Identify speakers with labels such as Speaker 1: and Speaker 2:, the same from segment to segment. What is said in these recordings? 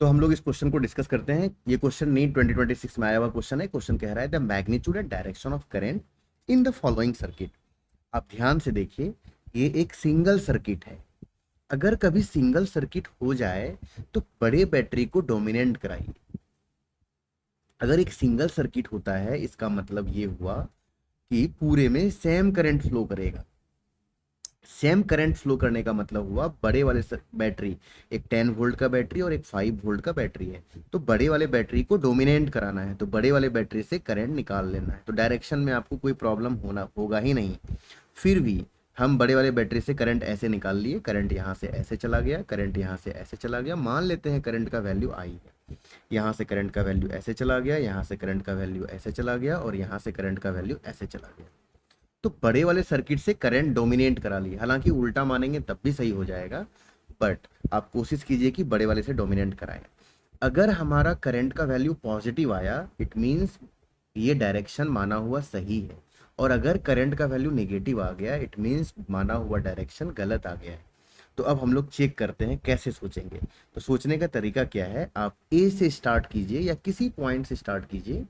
Speaker 1: तो हम लोग इस क्वेश्चन को डिस्कस करते हैं। ये क्वेश्चन नीट 2026 में आया हुआ क्वेश्चन है। क्वेश्चन कह रहा है the magnitude and direction of current in the following circuit. आप ध्यान से देखिए, ये एक सिंगल सर्किट है। अगर कभी सिंगल सर्किट हो जाए तो बड़े बैटरी को डोमिनेंट कराइए। अगर एक सिंगल सर्किट होता है इसका मतलब ये हुआ कि पूरे में सेम करंट फ्लो करेगा। सेम करंट फ्लो करने का मतलब हुआ बड़े वाले बैटरी, एक 10 वोल्ट का बैटरी और एक 5 वोल्ट का बैटरी है, तो बड़े वाले बैटरी को डोमिनेट कराना है, तो बड़े वाले बैटरी से करंट निकाल लेना है। तो डायरेक्शन में आपको कोई प्रॉब्लम होगा ही नहीं। फिर भी हम बड़े वाले बैटरी से करंट ऐसे निकाल लिए, करंट यहाँ से ऐसे चला गया, करंट यहाँ से ऐसे चला गया। मान लेते हैं करंट का वैल्यू आई है, यहाँ से करंट का वैल्यू ऐसे चला गया, यहाँ से करंट का वैल्यू ऐसे चला गया और यहाँ से करंट का वैल्यू ऐसे चला गया। तो बड़े वाले सर्किट से करंट डोमिनेट करा लिए। हालांकि उल्टा मानेंगे तब भी सही हो जाएगा, बट आप कोशिश कीजिए कि बड़े वाले से डोमिनेट कराएं। अगर हमारा करंट का वैल्यू पॉजिटिव आया, इट मीन्स ये डायरेक्शन माना हुआ सही है, और अगर करंट का वैल्यू नेगेटिव आ गया, इट मीन्स माना हुआ डायरेक्शन गलत आ गया है। तो अब हम लोग चेक करते हैं कैसे सोचेंगे। तो सोचने का तरीका क्या है, आप ए से स्टार्ट कीजिए या किसी पॉइंट से स्टार्ट कीजिए।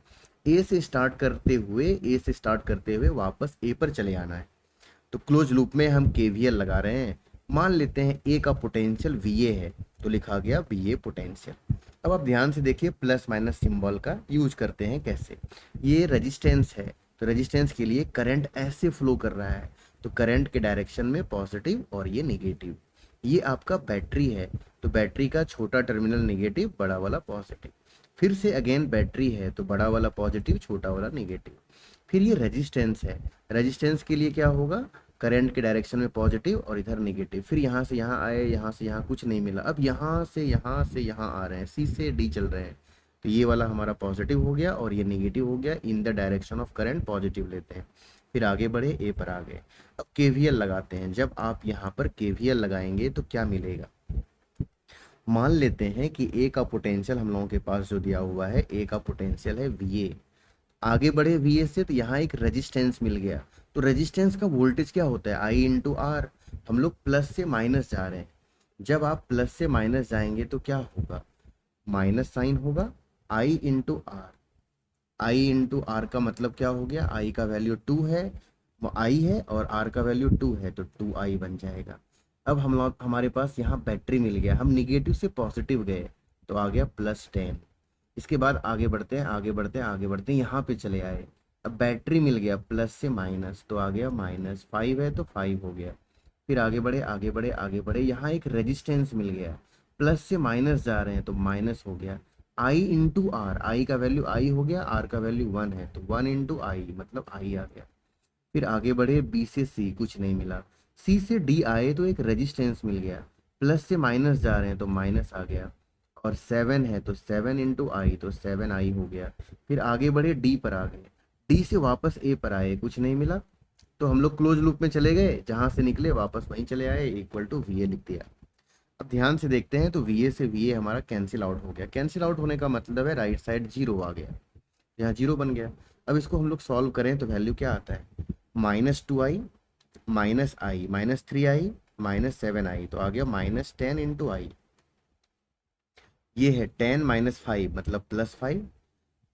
Speaker 1: ए से स्टार्ट करते हुए वापस ए पर चले आना है। तो क्लोज लूप में हम केवीएल लगा रहे हैं। मान लेते हैं ए का पोटेंशियल वीए है, तो लिखा गया वीए पोटेंशियल। अब आप ध्यान से देखिए, प्लस माइनस सिंबल का यूज करते हैं कैसे। ये रेजिस्टेंस है, तो रेजिस्टेंस के लिए करंट ऐसे फ्लो कर रहा है, तो करंट के डायरेक्शन में पॉजिटिव और ये नेगेटिव। ये आपका बैटरी है, तो बैटरी का छोटा टर्मिनल नेगेटिव, बड़ा वाला पॉजिटिव। फिर से अगेन बैटरी है, तो बड़ा वाला पॉजिटिव, छोटा वाला नेगेटिव। फिर ये रेजिस्टेंस है, रेजिस्टेंस के लिए क्या होगा, करंट के डायरेक्शन में पॉजिटिव और इधर नेगेटिव। फिर यहाँ से यहाँ आए, यहाँ से यहाँ कुछ नहीं मिला, अब यहाँ से यहाँ आ रहे हैं, सी से डी चल रहे हैं, तो ये वाला हमारा पॉजिटिव हो गया और ये नेगेटिव हो गया। In the direction of current positive लेते हैं। फिर आगे बढ़े, ए पर आ गए। अब केवीएल लगाते हैं। जब आप यहाँ पर केवीएल लगाएंगे तो क्या मिलेगा, मान लेते हैं कि ए का पोटेंशियल हम लोगों के पास जो दिया हुआ है, ए का पोटेंशियल है वीए। आगे बढ़े वीए से, तो यहाँ एक रेजिस्टेंस मिल गया। तो रेजिस्टेंस का वोल्टेज क्या होता है, आई इंटू आर। हम लोग प्लस से माइनस जा रहे हैं। जब आप प्लस से माइनस जाएंगे तो क्या होगा, माइनस साइन होगा, I into R. I into R का मतलब क्या हो गया, आई का वैल्यू 2 है, आई है, और आर का वैल्यू 2 है, तो 2i बन जाएगा। अब हम लोग, हमारे पास यहाँ बैटरी मिल गया, हम निगेटिव से पॉजिटिव गए तो आ गया +10। इसके बाद आगे बढ़ते हैं, आगे बढ़ते हैं, आगे बढ़ते हैं, यहाँ पे चले आए। अब बैटरी मिल गया प्लस से माइनस, तो आ गया -5 है तो 5 हो गया। फिर आगे बढ़े, आगे बढ़े, आगे बढ़े, यहाँ एक रेजिस्टेंस मिल गया, प्लस से माइनस जा रहे हैं तो माइनस हो गया। आई इंटू आर, आई का वैल्यू आई हो गया, आर का वैल्यू 1 है, तो 1 इंटू आई मतलब आई आ गया। फिर आगे बढ़े, बी से सी कुछ नहीं मिला, सी से डी आए तो एक रेजिस्टेंस मिल गया, प्लस से माइनस जा रहे हैं तो माइनस आ गया, और 7 है तो 7 इंटू आई, तो 7 आई हो गया। फिर आगे बढ़े, डी पर आ गए, डी से वापस ए पर आए, कुछ नहीं मिला, तो हम लोग क्लोज लूप में चले गए, जहां से निकले वापस वहीं चले आए, इक्वल टू वी ए लिख दिया। अब ध्यान से देखते हैं, तो वी ए से वी ए हमारा कैंसिल आउट हो गया। कैंसिल आउट होने का मतलब है राइट साइड जीरो आ गया, यहाँ जीरो बन गया। अब इसको हम लोग सॉल्व करें तो वैल्यू क्या आता है, -2i, -i, -3i, -7i, तो आ गया -10 इंटू आई। ये है 10 -5 मतलब +5,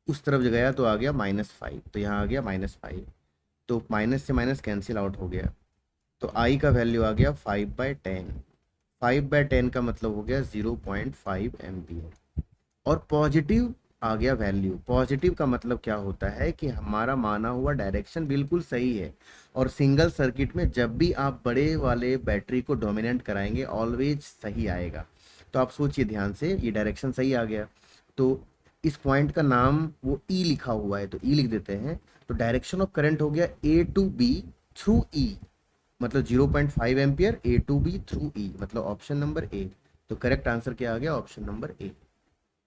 Speaker 1: उस तरफ गया तो आ गया -5, तो यहाँ आ गया -5, तो माइनस से माइनस कैंसिल आउट हो गया, तो आई का वैल्यू आ गया 5/10। 5/10 का मतलब हो गया 0.5 एम्पियर। और पॉजिटिव आ गया वैल्यू। पॉजिटिव का मतलब क्या होता है कि हमारा माना हुआ डायरेक्शन बिल्कुल सही है, और सिंगल सर्किट में जब भी आप बड़े वाले बैटरी को डोमिनेंट कराएंगे ऑलवेज सही आएगा। तो आप सोचिए ध्यान से, ये डायरेक्शन सही आ गया, तो इस पॉइंट का नाम वो ई लिखा हुआ है, तो ई लिख देते हैं। तो डायरेक्शन ऑफ करंट हो गया A to B through E, मतलब 0.5 ampere, A to B through E, मतलब ऑप्शन नंबर ए। तो करेक्ट आंसर क्या आ गया, ऑप्शन नंबर ए।